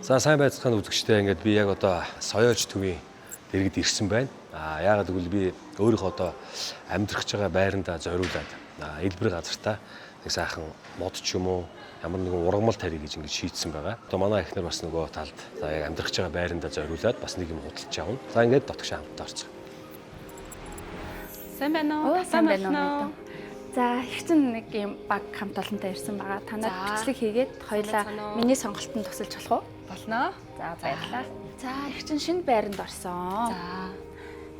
За сайн байцгаана үзэгчтэй ингээд би яг одоо соёоч төвийн дэргэд ирсэн байна. Яагаад гэвэл би өөрийнхөө одоо амьдрах байгаа байрандаа зориулаад элбэр газартаа нэг сайхан мод ч юм уу ямар нэгэн ургамал тарих гэж ингэж шийдсэн байгаа. Одоо манай эхнэр бас нөгөө талд за яг амьдрах байгаа байрандаа зориулаад бас нэг юм худалдаж авна. За ингээд дотгошоо хамтдаа орцгоо. Сайн байна уу? Сайн байна уу? За их чинь нэг юм баг хамт олонтой ирсэн байгаа. Танад бичлэг хийгээд хоёлаа миний сонголтод тусалж болох уу? Болно. За баярлалаа. За их чинь шинэ байранд орсон. За.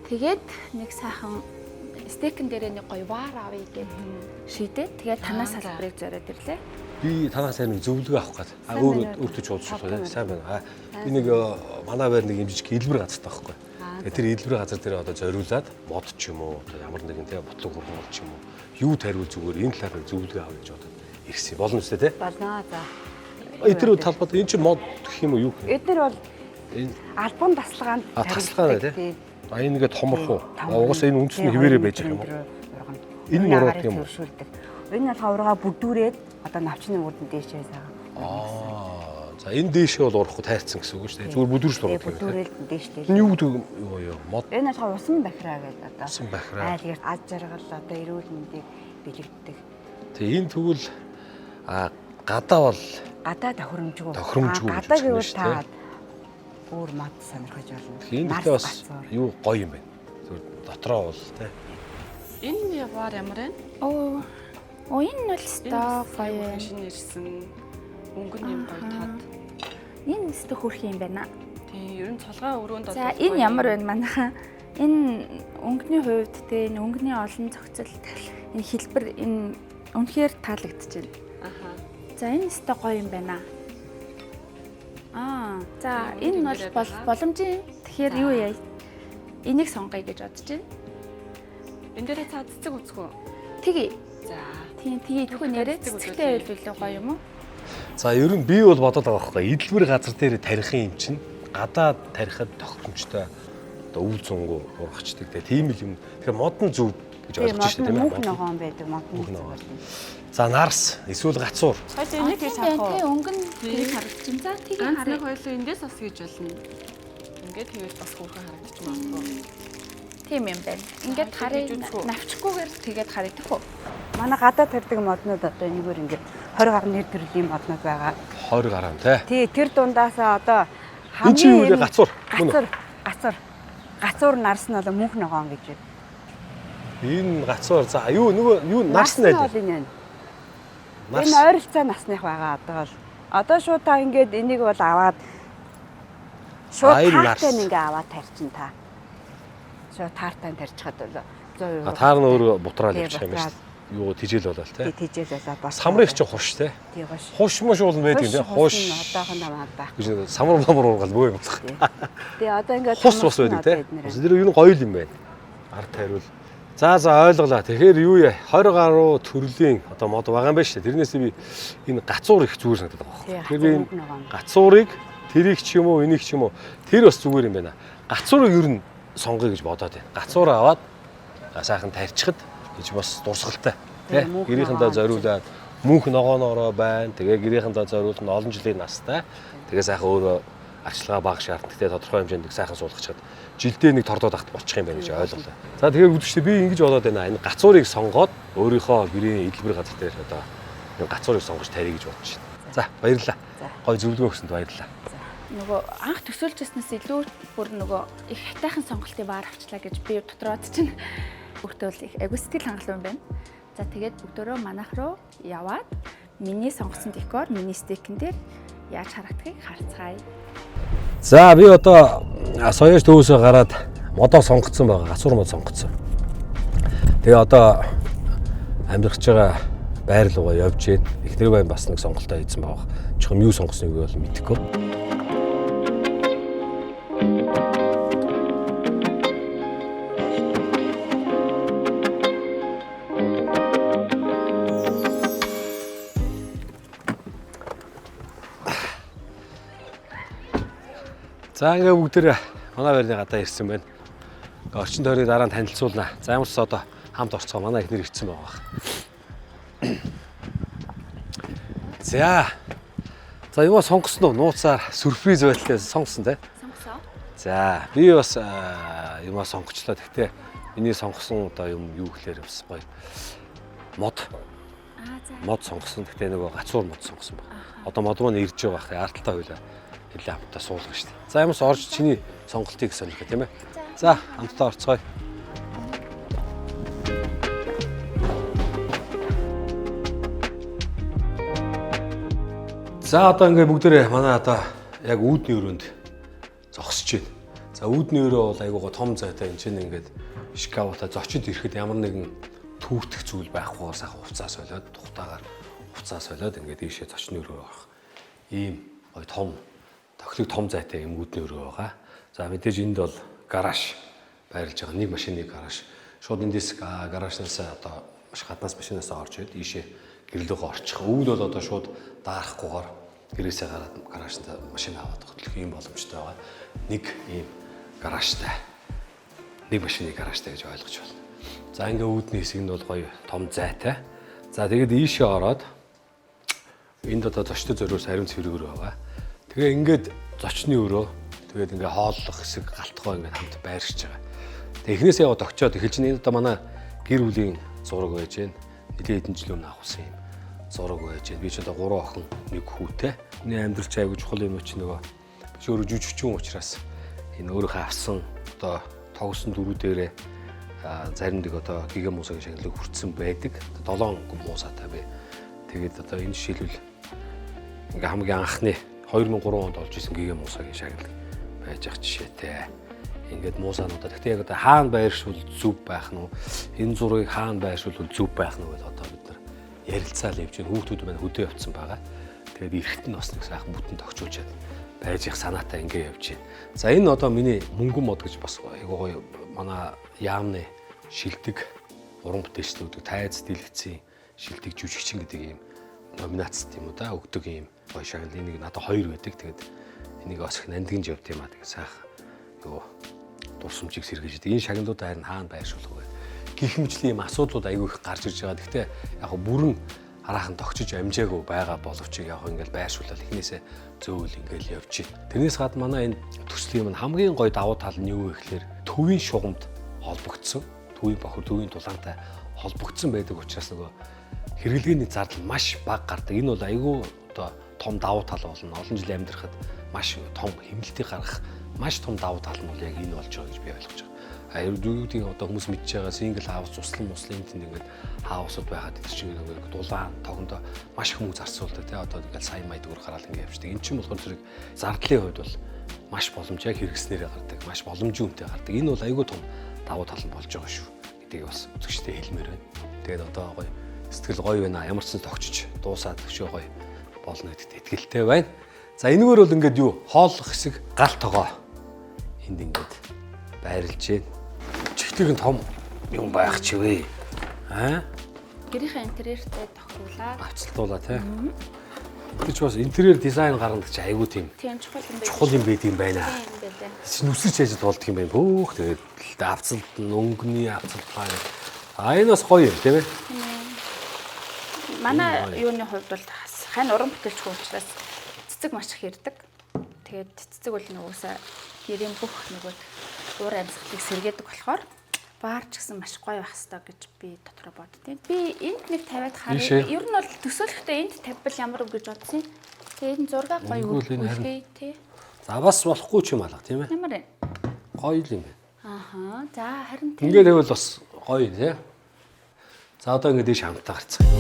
Тэгээд нэг сайхан стейкэн дээрээ нэг гоё вар авъя гэж шийдээ. Тэгээд танаас салбарыг зориод ирлээ. Би танаас нэг зөвлөгөө авах гээд өөртөө ч уулзах шүү дээ. Сайн байна. Би нэг манай байр нэг юм жижиг элбэр газартай байхгүй. Тэгээд тэр элбэр газар дээр одоо зориулаад мод ч юм уу ямар нэгэн тийм ботлог хургуул ч юм уу юу тариул зүгээр энэ талаар зөвлөгөө авах гэж бодоод ирсэн. Болно үстэй тий? Болно за. Тэр талбарт энэ чинь мод гэх юм уу юу гэх юм? Эдгээр бол альбом тасалгаанд тасалгаа тий. Энэ ингээд томорхоо. Угаасаа энэ үндэсний хിവэрэ байж байгаа юм уу? Энэ нуруу юм уу? Энэ бол хавраа бүдүүрээд одоо навчны үрдэн дээшээ сага. За энэ дээшээ бол урахгүй тайрцсан гэсэн үг шүү дээ. Зүгээр бүдүүрч дургах юм. Бүдүүрээд дээштэй. Энэ юу гэдэг юу мод? Энэ бол усан бахираа гэдэг одоо. Усан бахираа. Айлгэр аз жаргал одоо эрүүл мэндийг бэлэгддэг. Тэгээ энэ тэгвэл гадаа бол Гадаа тохиромжгүй. Тохиромжгүй. Гадаа гэвэл та өөр мод сонирхож болно. Энэ дэхтэй бас юу гоё юм байна. Зүгээр дотроо бол тий. Энэ яваар ямар вэ? Оо энэ бол сток гоё. Шинэ ирсэн. Өнгөн юм гоё тод. Энэ өстө хөрх юм байна. Тийм, ер нь цолгоо өрөөнд За энэ ямар байна манайхаа? Энэ өнгөний хувьд те энэ өнгөний олон зохицол энэ хэлбэр энэ үнэхээр таалагдчихэв. Аха. За энэ өстө гоё юм байна. За энэ бол боломжийн. Тэгэхээр юу яа? Энийг сонгоё гэж бодож байна. Энэ дээрээ цаа цэцэг үзэх үү? Тэгье. За. Тийм тэгье нэрээ цэцэгтэй байлгүй гоё юм уу? За ер нь би бол бодоод байгаа байхгүй. Эдлбэр газар дээр тарихын юм чинь гадаад тарихад тохиромжтой одоо үл зунгуу ургачдаг тийм л юм. Тэгэхээр модон зөв гэж ойлгож байна тийм ээ. Мөнх ногоон байдаг модон. За нарс эсвэл гацуур. Хойш энийг хийж харах уу? Тийм өнгөн тэрийг харагдчихсан. За тийг Ганц нэг харъя. хоёлоо эндээс бас хийж болно. Ингээд тэгээд бас хөөрхөн харагдчих магадгүй. Тийм юм байна. Ингээд харъя навчгүйгээр тэгээд харагдах уу? Манай гадаа тарьдаг моднууд одоо нэгээр ингээд 20 гаруй нэр төрлийн моднууд байгаа. 20 гаруй тий. Тий, тэр дундаасаа одоо Энэ чи юу вэ гацуур? Гацуур нарс нь одоо мөнх ногоон гэж байна. Энэ гацуур за юу нөгөө юу нарс нь бол энэ. Энэ ойролцоо насных байгаа одоо бол. Одоо шууд та ингээд энийг бол аваад шууд таартай ингээ аваад тарьчин та. Шууд таартай тарьчихад бол 100%. Таар нь өөр бутраал явчих юм байна шүү. Юу тижэл болол тий. Тижэл болоо бас. Самрын чи хуш тий. Тий хуш. Хуш мөш уул байдаг тий. Хуш. Одоохондоо байгаа. Гэж самар ургал бөө юм болох. Тий одоо ингээд хус бас байдаг тий. Тэр юу гоё юм байна. Ард тариул. За ойлголаа. Тэгэхээр юу яа 20 гаруй төрлийн одоо мод байгаа юм байна шүү. Тэрнээсээ би энэ гацуур их зүгээр санагдаад байгаа байхгүй. Тэгэхээр би энэ гацуурыг тэрийг ч юм уу энийг ч юм уу тэр бас зүгээр юм байна. Гацуурыг ер нь сонгоё гэж бодоод байна. Гацуур аваад сайхан тарьчихад гэж бас дурсгалтай тий. Гэрийнхэндээ зориулаад мөнх ногооноороо байна. Тэгээ гэрийнхэндээ зориулсан олон жилийн настай. Тэгээ сайхан өөрөө арчилгаа баг шаардлагатай тодорхой хэмжээнд сайхан суулгачаад жилдээ нэг тордоод ахт болчих юм байна гэж ойлголоо. За тэгэхээр үзэгчдээ би ингэж бодоод байна. Энэ гацуурыг сонгоод өөрийнхөө гэрийн эдлбэр газар дээр одоо энэ гацуурыг сонгож тарья гэж бодож байна. За баярлалаа. Гой зөвлөгөө өгсөнд баярлалаа. Нөгөө анх төсөөлжсэнээс илүү бүр нөгөө их хатайхан сонголтыг баар авчлаа гэж би дотроод чинь өөртөө л их агүй сэтгэл хангалуун байна. За тэгээд бүгдөө манайх руу яваад миний сонгосон декор, миний стейкэн дээр яаж харагдахыг харцгаая. За би одоо соёоч төвөөсөө гараад модоо сонгоцсон байгаа. Гацуур мод сонгоцсон. Тэгээ одоо амьдрах байгаа байр руугаа явж гин. Эхнэр байн бас нэг сонголтоо хийсэн байгаа. Чухам юу сонгосныг бол мэдэхгүй. За ингээ бүгдээ манай байрны гадаа ирсэн байна. Орчин тойрны дараа нь танилцуулнаа. За ямарс одоо хамт орцгоо манай ихнэр ирсэн байгаа. За За юугаа сонгосноо нууцаар сюрприз байдлаар сонгосон те. Сонгосоо. За би бас юмаа сонгочлоо. Гэхдээ миний сонгосон одоо юм юу гэхээр бас гоё мод. За. Мод сонгосон. Гэхдээ нөгөө гацуур мод сонгосон баг. Одоо мод маань ирж байгаа бах. Ардталтаа хойлоо хэлээ хамтаа суулгана шүү дээ. За ямаас орж чиний сонголтыг сонирхох тийм ээ. За хамтдаа орцгоё. За одоо ингээ бүгдээрээ манай одоо яг үүдний өрөөнд зогсож байна. За үүдний өрөө бол айгуугаа том зайтай энэ чинь ингээд шкавата зочид ирэхэд ямар нэгэн түүртэх зүйл байхгүй сайхан хувцас солиод тухтаагаар хувцас солиод ингээд ийшээ зочны өрөө орох. Ийм гоё том тохилог том зайтай юм үүдний өрөө байгаа. За мэдээж энд бол гараж байрлаж байгаа. Нэг машины гараж. Шууд эндээс гаражнаас одоо маш гаднаас машинаас орж ирээд ийшээ гэрлөөгөө орчих. Өвд бол одоо шууд даарахгүйгээр гэрээсээ гараад гаражтай машин аваад хөтлөх юм боломжтой байгаа. Нэг ийм гаражтай. Нэг машины гаражтай гэж ойлгож байна. За ингээ үүдний хэсэг нь бол гоё том зайтай. За тэгээд ийшээ ороод энд одоо зочтой зориулсан ариун цэвэр өрөө байгаа. Тэгээ ингээд зочны өрөө тэгээд ингээ хооллох хэсэг галтгоо ингээ хамт байршиж байгаа. Тэгээ эхнээсээ яваад огчоод эхэлж энэ одоо манай гэр бүлийн зураг байж гэн. Нилээ хэдэн жил өмнө авсан юм зураг байж гэн. Би ч одоо 3 охин, 1 хүүтэй. Миний амьдрал чи аягүй чухал юм чи нөгөө би ч өөрөө жүжигчин учраас энэ өөрийнхөө авсан одоо тогсон дөрүү дээрээ зарим нэг одоо гига муусагийн шагналыг хүртсэн байдаг. 7 муусаатай би. Тэгээд одоо энэ жишээлбэл ингээ хамгийн анхны 2003 онд олж исэн гига муусагийн шагнал байж ах жишээтэй. Ингээд муусаануудаа гэхдээ яг одоо хаана байршвал зүв байх нь уу? Энэ зургийг хаана байршвал зүв байх нь уу гэж одоо бид нар ярилцаал явж байна. Хүүхдүүд маань хөдөө явцсан байгаа. Тэгээд эрэхт нь бас нэг сайхан бүтэн тогтчулж чад байж их санаатай ингээ явж байна. За энэ одоо миний мөнгөн мод гэж бас айгуу гоё манай яамны шилдэг уран бүтээлчнүүд тайз дэлгэцийн шилдэг жүжигчин гэдэг ийм номинацт юм уу да өгдөг ийм гоё шагнал. Энийг надад 2 байдаг. Тэгээд энийг бас их нандинж явд юм аа. Тэгээд сайхан юу дурсамжийг сэргээж идэг. Энэ шагналуудаа харин хаана байршуулах вэ? Гэх мэтлийн ийм асуудлууд айгүй их гарч ирж байгаа. Гэхдээ яг бүрэн хараахан тогтчиж амжаагүй байгаа боловч яг ингээл байршуулаад эхнээсээ зөөвөл ингээл явж байна. Тэрнээс гадна манай энэ төслийн юм хамгийн гоё давуу тал нь юу вэ гэхээр төвийн шугамд холбогдсон, төвийн бохор, төвийн дулаантай холбогдсон байдаг учраас нөгөө хэрэглгээний зардал маш бага гардаг. Энэ бол айгүй одоо том давуу тал болно. Олон жил амьдрахад маш том хэмнэлтийг гаргах маш том давуу тал нь бол яг энэ болж байгаа гэж би ойлгож байгаа. Юудын одоо хүмүүс мэдж байгаа single house туслан муслын тэнд ингээд хаусууд байгаад тэр чинь нэг дулаан тогондоо маш их хүмүүс зарцуулдаг тий одоо ингээд сайн май дүүр гараал ингээд явждаг. Энд чинь болохоор зэрэг зардлын хувьд бол маш боломжтой хэрэгснээрээ гардаг, маш боломжийн үнэтэй гардаг. Энэ бол айгүй том давуу тал нь болж байгаа шүү гэдгийг бас үзэгчтэй хэлмээр байна. Тэгээд одоо гоё сэтгэл гоё байна. Ямар ч сан тогтчиж дуусаад өшөө гоё болно гэдэгт итгэлтэй байна. За энэгээр бол ингээд юу хооллох хэсэг гал тогоо энд ингээд байрлаж байна. Чихтэг нь том юм байх ч вэ? Гэрийнхээ интерьертэй тохируулаад авцалтуулаа тий. Тэр ч бас интерьер дизайн гаргана гэж айгүй тийм. Тийм чухал юм байна. Чухал юм байдаг юм байна. Тийм байлаа. Нүсэрч ажил болдго юм байна. Бөөх тэгээд авцалт өнгөний авцалт байна. Энэ бас гоё юм тийм ээ. Манай юуны хувьд бол хань уран бүтээлч хүн учраас цэцэг маш их ярддаг. Тэгээд цэцэг бол нөгөөсөө гэрийн бүх нөгөөд уур амьсгалыг сэргээдэг болохоор баарч гэсэн маш гоё байх хэрэгтэй гэж би дотроо боддیں۔ Би энд нэг тавиад харъя. Ер нь бол төсөөлөхдөө энд тавьбал ямар үг гэж бодсон юм. Тэгээд энэ зураг гоё үлгэй тий. За бас болохгүй ч юм алга тийм ээ. Ямар вэ? Гоё юм байна. Ааха. За харин тий. Ингээд байвал бас гоё тий. За одоо ингээд дэш хамтаа гарцгаая.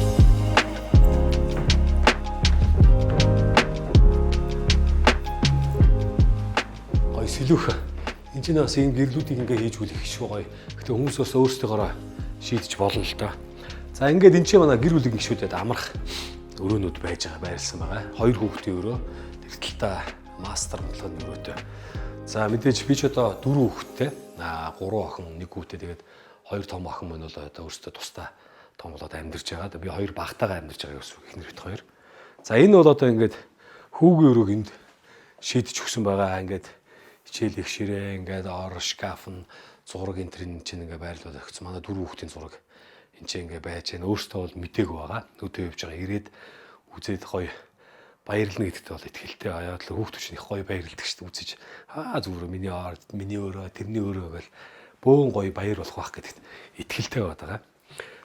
Гоё сэлүүх. Энд чинь бас ийм гэрлүүдийг ингээ хийж үлэх шүү гоё. Гэтэ хүмүүс бас өөрсдөө шийдэж болно л доо. За ингээд энэ чинь манай гэр бүлийн гишүүдэд амрах өрөөнүүд байж байгаа байрлсан байгаа. 2 хүүхдийн өрөө, тэр талдаа мастер болгоны өрөөтэй. За мэдээж би ч одоо 4 хүүхэдтэй. 3 охин, 1 хүүтэй. Тэгээд 2 том охин мөн бол одоо өөрсдөө тусдаа том болоод амьдарч байгаа. Би 2 багтаагаа амьдарч байгаа гэсэн үг ихнэрт 2. За энэ бол одоо ингээд хүүгийн өрөөг энд шийдэж өгсөн байгаа. Ингээд хичээл их ширээ ингээд ор шкаф нь зураг энтрийн чинь ингээд байрлуулаад өгсөн. Манай 4 хүүхдийн зураг энэ чинь ингээд байж байна. Өөртөө бол мтээгүй байгаа. Өдөө явж байгаа. Ирээд үзээд гоё баярлна гэдэгт бол итгэлтэй аваад л хүүхдүүд чинь их гоё баярлдаг шүү дээ үзэж. Зүгээр миний орд, миний өрөө, тэрний өрөө гэл бөөн гоё баяр болох байх гэдэгт итгэлтэй байгаа.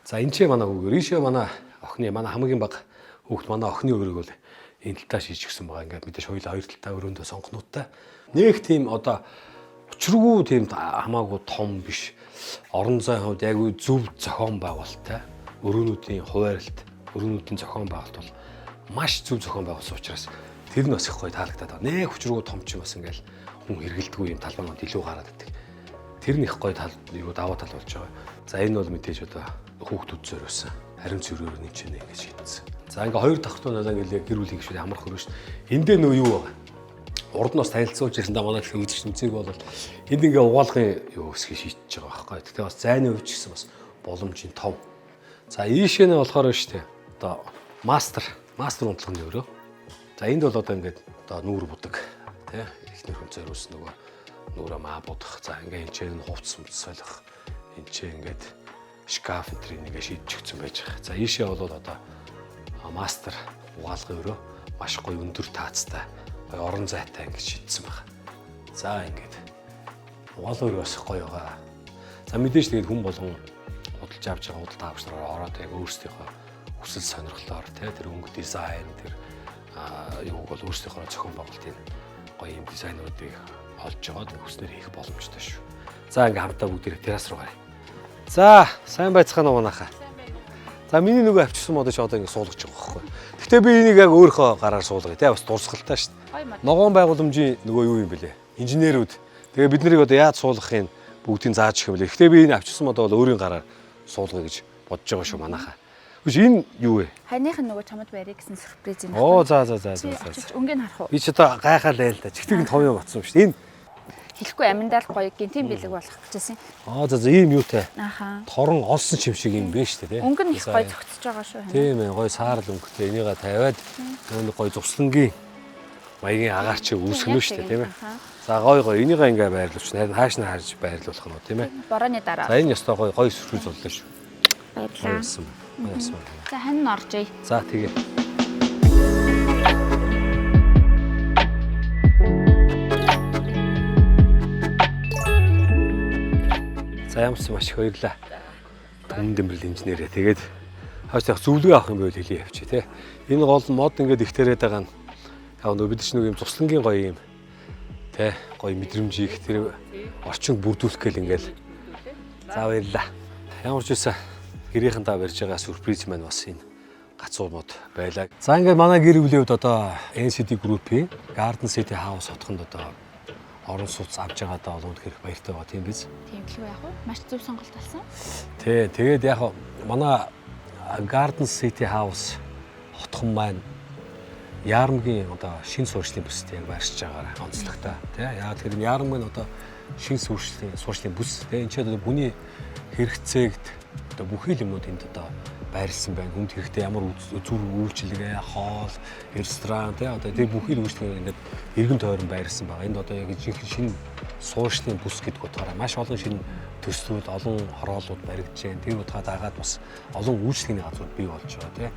За энэ ч манай хүүгээр ийшээ манай охины манай хамгийн бага хүүхд манай охины өрөөг бол энэ талтаа шийдэж гисэн байгаа. Ингээд мэдээж хоёул хоёр талтаа өрөөндөө сонгонуудтай. Нэг тийм одоо учиргүй тийм хамаагүй том биш. Орон зайн хувьд яг үе зөв зохион байгуулалттай. Өрөөнүүдийн хуваарлт, өрөөнүүдийн зохион байгуулалт бол маш зөв зохион байгуулсан учраас тэр нь бас их гоё таалагдаад байгаа. Нэг учиргүй том ч юм бас ингээл хүн хэрэгэлдэггүй юм талбарууд илүү гараад идэг. Тэр нь их гоё тал юу даваа тал болж байгаа. За энэ бол мэдээж одоо хүүхдүүд зориулсан. Харин зөрөөр нэмж нэ гэж шийдсэн. За ингээ хоёр давхртуу надаа ингээл гэр бүл хийх амарх хөрөө шүү дээ. Энд дээр нөө юу байгаа? Урд нь бас танилцуулж ирсэн да манай их үзэгч үзэг бол энд ингээ угаалгын юу өсгий шийдэж байгаа байхгүй. Тэгэхээр бас зайны хувьд ч гэсэн бас боломжийн тов. За ийшээ нь болохоор шүү дээ. Одоо мастер унтлагын өрөө. За энд бол одоо ингээд одоо нүүр будаг тий ихнэр хүн зориулсан нөгөө нүүрээ маа будах. За ингээ энэ ч хувцс солих. Энд ч ингээд шкаф энтрийг нэгэ шийдчихсэн байж байгаа. За ийшээ бол одоо мастер угаалгын өрөө маш гоё өндөр таацтай орон зайтай ингэж шийдсэн байна. За ингээд угаалгын өрөө бас гоё байгаа. За мэдээж тэгээд хүн болгон худалдаж авч байгаа худалдаа авч нараа ороод яг өөрсдийнхөө хүсэл сонирхлоор тэр өнгө дизайн тэр юу бол өөрсдийнхөө зохион байгуулалтын гоё юм дизайнуудыг олж аваад хүснээр хийх боломжтой шүү. За ингээм хамтаа бүгд террас руу гараа. За сайн байцгаана уу манайхаа. За миний нөгөө авчирсан модож одоо ингэ суулгаж байгаа байхгүй. Гэтэ би энийг яг өөрийнхөө гараар суулгая те бас дурсгалтай шүү дээ. Ногоон байгууламжийн нөгөө юу юм бэлээ? Инженерүүд. Тэгээ бид нарыг одоо яаж суулгахыг бүгдийг зааж өгөх юм бэлээ. Гэтэ би энэ авчирсан модоо бол өөрийн гараар суулгая гэж бодож байгаа шүү манайхаа. Үгүй энэ юу вэ? Ханийх нь нөгөө чамд барья гэсэн сюрприз юм. Оо за. Өнгийн харах уу? Би ч одоо гайхалаа л да. Чигтэг нь том юм батсан шүү дээ. Энэ хэлэхгүй аминдаа л гоё гинтийн бэлэг болох гэжсэн. ийм юутай. Ааха. Торон олсон юм шиг юм бэ шүү дээ. Өнгө нь их гоё зөгцөж байгаа шүү. Тийм ээ, гоё саарл өнгөтэй энийгээ тавиад нөгөө гоё зурслангийн маягийн агаарчийг үүсгэнэ шүү дээ, тийм ээ. За гоё энийгээ ингээ байрлуулж харин хааш нь харж байрлуулах нь тийм ээ. Борооны дараа. За энэ ёстой гоё сюрприз боллоо шүү. Баярлалаа. Баярлалаа. За хань нь оржээ. За тэгээ. За ямарсан маш их баярлалаа. Түмэн дэмрэл инженерээ. Тэгээд хааштай зөвлөгөө авах юм байвал хэлээ явчих тий. Энэ гол мод ингээд их тариад байгаа нь яг нөө бид чинь нэг юм цуслангийн гоё юм тий гоё мэдрэмжийг тэр орчинд бүрдүүлэх гээл ингээл. За баярлалаа. Ямар ч үсэн гэрийнхэн та барьж байгаа сюрприз маань бас энэ гацуу мод байлаа. За ингээд манай гэр бүлийн хувьд одоо NCD Group-ийн Garden City House хотхонд одоо орон сууц авч байгаадаа бол үнэхээр баяртай байгаа тийм биз? Тийм л яг уу маш зөв сонголт болсон. Тий, тэгээд яг манай Garden City House хотхон маань Яармгийн одоо шинэ суурьшлийн бүстэй яг байршиж байгаараа онцлогтой тий. Яг тэр Яармгийн одоо шинэ суурьшлийн бүс тий. Энд ч одоо бүхний хэрэгцээгт одоо бүхий л юмнууд энд одоо байрлсан байна. Хүнд хэрэгтэй ямар зүр үйлчилгээ, хоол, ресторан тий одоо тэр бүхий л үйлчлэгээ ингээд эргэн тойрон байрлсан байгаа. Энд одоо яг жинхэнэ шинэ суурьшлийн бүс гэдэг утгаараа маш олон шинэ төслүүд, олон хороолууд баригдаж байна. Тэр утгаа дагаад бас олон үйлчлэгээний газрууд бий болж байгаа тий.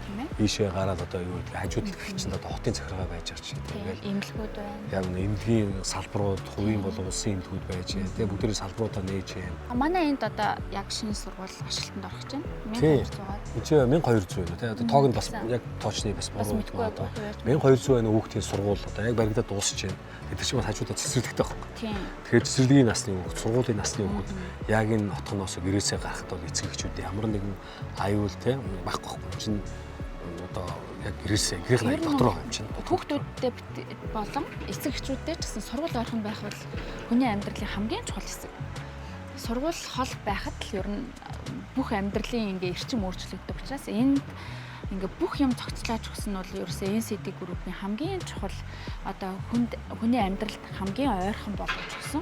Ийшээ гараад одоо юу гэдэг хажууд гэх чинь одоо хотын захиргаа байж байгаа чинь ингээл имлгүүд байна. Яг нэг эмнэлгийн салбарууд, хувийн болон улсын эмнэлгүүд байж байна. Тэгээ бүгдээрээ салбаруудаа нээж байна. Манай энд одоо яг шинэ сургууль ашиглалтанд орох чинь 1200-аад. Эцээ 1200 байна тий. Одоо тоог нь бас яг тоочны бас буруу одоо 1200 байна хүүхдийн сургууль одоо яг баригдаад дуусч байна. Тэр чинь бас хажуудаа цэцэрлэгтэй байхгүй. Тийм. Тэгэхээр цэцэрлэгийн насны хүүхд, сургуулийн насны хүүхд яг энэ хотгоноос гэрээсээ гарахад бол эцэгчүүд ямар нэгэн аюул те байхгүй чинь одоо яг гэрээний дотор байгаа юм чинь хүүхдүүдтэй болон эцэгчүүдтэй ч гэсэн сургууль орох нь байх бол хүний амьдралын хамгийн чухал хэсэг. Сургууль хол байхад л ер нь бүх амьдралын ингээ эрчим өөрчлөгддөг учраас энд ингээ бүх юм цогцлааж өгсөн нь бол ерөөсөө NCD Group-ийн хамгийн чухал одоо хүний амьдралд хамгийн ойрхон болгож өгсөн.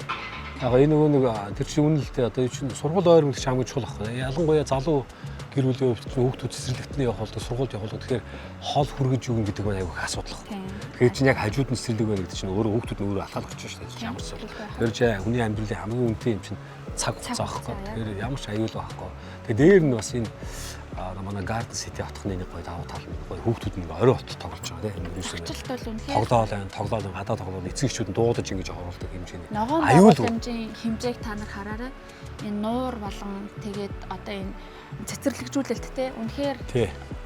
Яг энэ нөгөө тэр чинь үнэлтэй одоо энэ чинь сургууль ойрмол ч хамгийн чухал байна. Ялангуяа залуу гэр бүлийн хувьд хүүхдүүд цэцэрлэгтний явах болдог, сургуульд явах болдог. Тэгэхээр хол хүргэж өгнө гэдэг маань аюул их асуудал байна. Тэгэхээр чинь яг хажууд нь цэцэрлэг байна гэдэг чинь өөрөө хүүхдүүд нь өөрөө атгаалж байна шүү дээ. Ямар ч зүйл. Тэр чинь хүний амьдралын хамгийн үнэтэй юм чинь цаг хугацаа байхгүй. Тэгэхээр ямар ч аюул байхгүй. Тэгээ дээр нь бас энэ манай Garden City хотхны нэг гоё давуу тал нь гоё хүүхдүүд нэг орой хот тоглож байгаа тийм Ачлалт бол үнэхээр тоглоол гадаа тоглоол эцэгчүүд нь дуудаж ингэж оруулдаг хэмжээний ногоон байгууламжийн хэмжээг та нар хараарай. Энэ нуур болгон тэгээд одоо энэ цэцэрлэгжүүлэлт те үнэхээр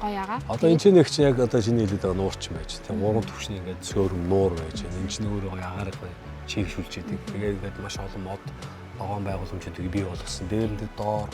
гоё байгаа. Одоо энэ чинь нэг чи яг одоо шинэ хэлээд байгаа нуурч юм байж тийм гурван төвшний ингээд сөөрөм нуур байж байна. Энэ чинь өөрөө гоё агаарыг гоё чийгшүүлж идэг. Тэгээд ингээд маш олон мод ногоон байгууламжуудыг бий болгосон. Дээрэндээ доор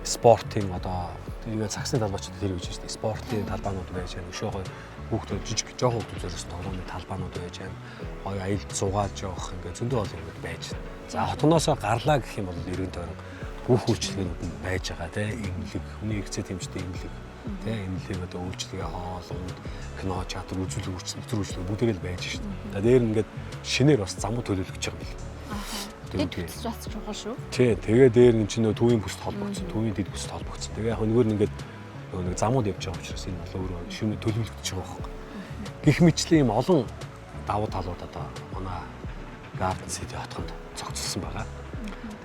спортын одоо тэгээд цагсны талбайчид тэр гэж байна. Спортын талбаанууд байж байна. Өшөө гоё хүүхдүүд жижиг жоохон хүүхдүүд зориулсан тоглоомын талбаанууд байж байна. Гоё аялд суугаад жоох ингээд зөндөө бол ингээд байж байна. За хотноосоо гарлаа гэх юм бол ерөн тойрон бүх үйлчлэгүүд нь байж байгаа тийм эмнэлэг, хүний хэрэгцээ хэмжээтэй эмнэлэг тийм эмнэлэг одоо үйлчлэгээ хоол унд кино театр үзүүлэг үйлчлэг бүгдээрээ л байж шин. За дээр нь ингээд шинээр бас замууд төлөвлөж байгаа юм байна. Дэд бүс бас чухал шүү. Тий, тэгээ дээр нь чинь төвийн бүсд холбогдсон, төвийн дэд бүсд холбогдсон. Тэгээ яг нөгөө нэг нэг замууд явж байгаа учраас энэ бол өөрөө шинэ төлөвлөгдөж байгаа байхгүй. Гэх мэтчлэн ийм олон давуу талууд одоо манай Garden City хотхонд зохицуулсан байгаа.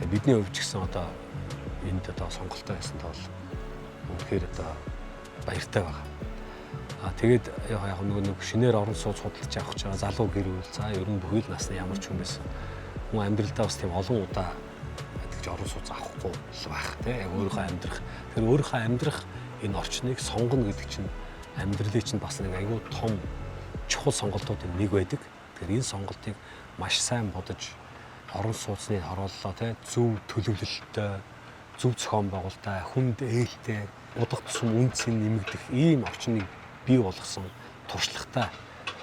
Тэгээ бидний хувьд ч гэсэн одоо энд одоо сонголтоо хийсэн тул үнэхээр одоо баяртай байгаа. Тэгээд яг нэг шинээр орон сууц худалдаж авах гэж байгаа залуу гэр бүл за ер нь бүхэл насны ямар ч хүн байсан. Хүн амьдралдаа бас тийм олон удаа гэж орон сууц авахгүй л байх тийм яг өөрийнхөө амьдрах. Тэр өөрийнхөө амьдрах энэ орчныг сонгоно гэдэг чинь амьдралын чинь бас нэг айгүй том чухал сонголтуудын нэг байдаг. Тэгэхээр энэ сонголтыг маш сайн бодож орон сууцны хорооллоо тийм зөв төлөвлөлттэй зөв зохион байгуулалттай хүнд ээлтэй удах тусам үнцийг нэмэгдэх ийм орчныг бий болгосон туршлагатай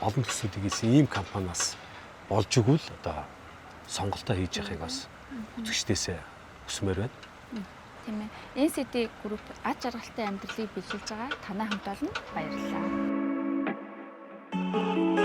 олон төсвүүдийг хийсэн ийм компаниас болж игэл одоо сонголтоо хийж яхахыг бас үзэгчдээсээ хүсмээр байна. Тийм ээ. NCT Group аж аргалтай амьдралыг бэлгэлж байгаа танай хамт олон баярлалаа.